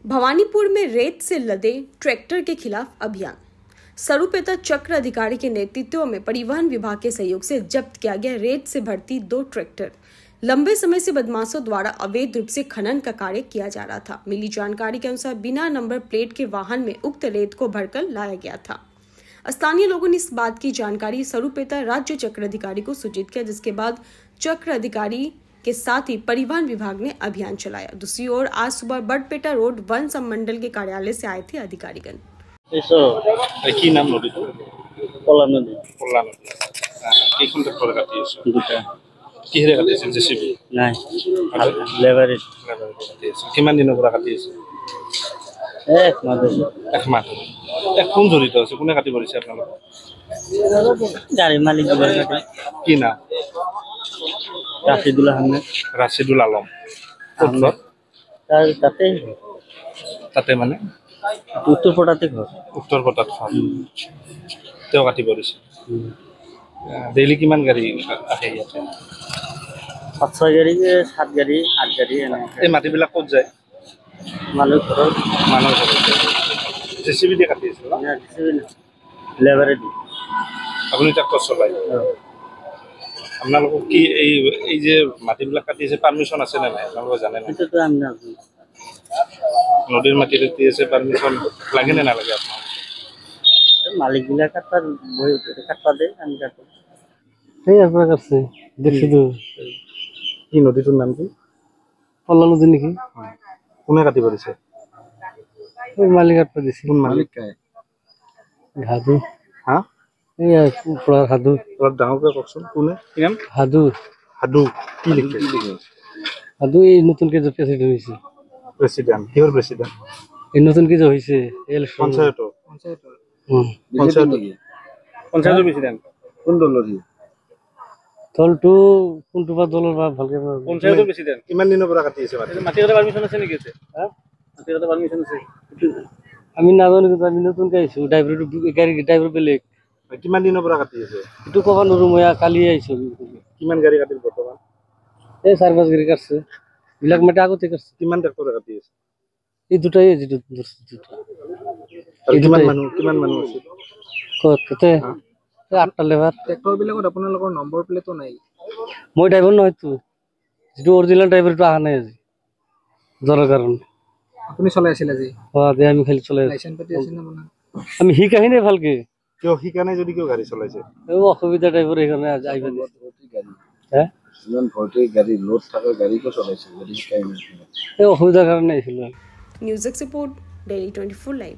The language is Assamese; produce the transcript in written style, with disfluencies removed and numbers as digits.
भवानीपुर में रेत से लदे ट्रैक्टर के खिलाफ अभियान। सरुपेता चक्र अधिकारी के नेतृत्व में परिवहन विभाग के सहयोग से जब्त किया गया रेत से भरती 2 ट्रैक्टर। लंबे समय से बदमाशों द्वारा अवैध रूप से खनन का कार्य किया जा रहा था। मिली जानकारी के अनुसार बिना नंबर प्लेट के वाहन में उक्त रेत को भरकर लाया गया था। स्थानीय लोगों ने इस बात की जानकारी सरुपेता राज्य चक्र अधिकारी को सूचित किया, जिसके बाद चक्र अधिकारी के साथ ही परिवहन विभाग ने अभियान चलाया। दूसरी ओर आज सुबह बड़पेटा रोड वन संमंडल के कार्यालय से आए थे अधिकारीगण। কি নাম নদীটো? পলা নদী। পলা নদী। কেইখন ট্ৰেক্টৰ কাটি আছে? দুটা। কিহেৰে কাটি আছে? জেচিবি? নাই। লেবাৰী। কিমান দিনৰ পৰা কাটি আছে? এক মাহ। কোন জড়িত আছে? কোনে কাটি পৰিছে আপোনালোক? গাড়ী মালিক কাটি। কি নাম? ৰাশিদুল আহমেদ। ৰাশিদুল আলম। তাতে মানে উত্তৰপটাতে ঘৰ। উত্তৰপটাত ঘৰ। তেওঁ কাটি পৰিছে। ডেইলি কিমান গাড়ী আহে ইয়াতে? 5-6 গাড়ী, 7 গাড়ী, 8 গাড়ী এনে। এই মাটিবিলাক ক'ত যায়? মানুহ ঘৰত। জেচিবি দিয়ে কাটি আছে না? জেচিবি লেবাৰে দি। আপুনি ট্ৰেক্টৰ চলাই? আপোনালোকক কি এই যে মাটিবিলাক কাটি আছে পারমিশন আছে না নাই আপোনালোকে জানে না? এটা তো আমি জানি। নদীৰ মাটি কাটি আছে পারমিশন লাগে না নালাগে আপোনাক? মালিকবিলাক কাটবা দে আমি কাটো। এই আপনার কাছে দেখছি তো। কি নদীটোৰ নাম কি? পলা নদী নেকি? কোনে কাটি পৰিছে? ওই মালিক কাটবা দিছে। কোন মালিক কায়? ঘাদু। হ্যাঁ সাধু অলপ ডাঙৰকৈ কওকচোন। কোনে? সাধু। সাধু কি লিখে? সাধু এই নতুনকে যে প্ৰেচিডেণ্ট হৈছে। প্ৰেচিডেণ্ট কিহৰ প্ৰেচিডেণ্ট? এই নতুনকে যে হৈছে পঞ্চায়তৰ। পঞ্চায়তৰ প্ৰেচিডেণ্ট কোন দলৰ? দলটো কোনটো বা দলৰ বা ভালকে পঞ্চায়তৰ প্ৰেচিডেণ্ট। কিমান দিনৰ পৰা কাটি আছে মাটি কাটা পারমিশন আছে নেকি? হ্যাঁ মাটি কাটা পারমিশন আছে। আমি নাজানো, কিন্তু আমি নতুনকে আহিছো। ড্ৰাইভাৰ বেলেগ। কিমান দিনৰ পৰা কাটি আছে? এইটো ক'ব নোৱাৰো, মই কালি আহিছো। কিমান গাড়ী কাটিল বৰ্তমান? এই 4-5 গাড়ী কাটছে। বিলাক মাটি আগতে কাটছে। কিমান ট্ৰেক্টৰ কাটি আছে? এই দুটাই যিটো দুটা। আৰু কিমান মানুহ আছে? কতে 8টা লেবাৰ। ট্ৰেক্টৰ বিলাকত আপোনালোকৰ নম্বৰ প্লেটো নাই? মই ড্ৰাইভাৰ নহয়তো, যিটো অৰিজিনেল ড্ৰাইভাৰটো অহা নাই আজি জ্বৰৰ কাৰণে। আপুনি চলাই আছিল আজি? দে আমি খালি চলাই আছো। লাইসেন্স পাতি আছে না আপোনাৰ? আমি শিকাই নাই ভালকে। কিয় শিকা নাই যদি কিয় গাড়ী চলাইছে? এই অসুবিধা ড্ৰাইভাৰ এখানে আইবা দিছে। হ্যাঁ ইমান ভৰ্তি গাড়ী লোড থকা গাড়ী কো চলাইছে, গাড়ী শিকাই নাই। এই অসুবিধাৰ কাৰণে আহিছিল। News export daily 24 live.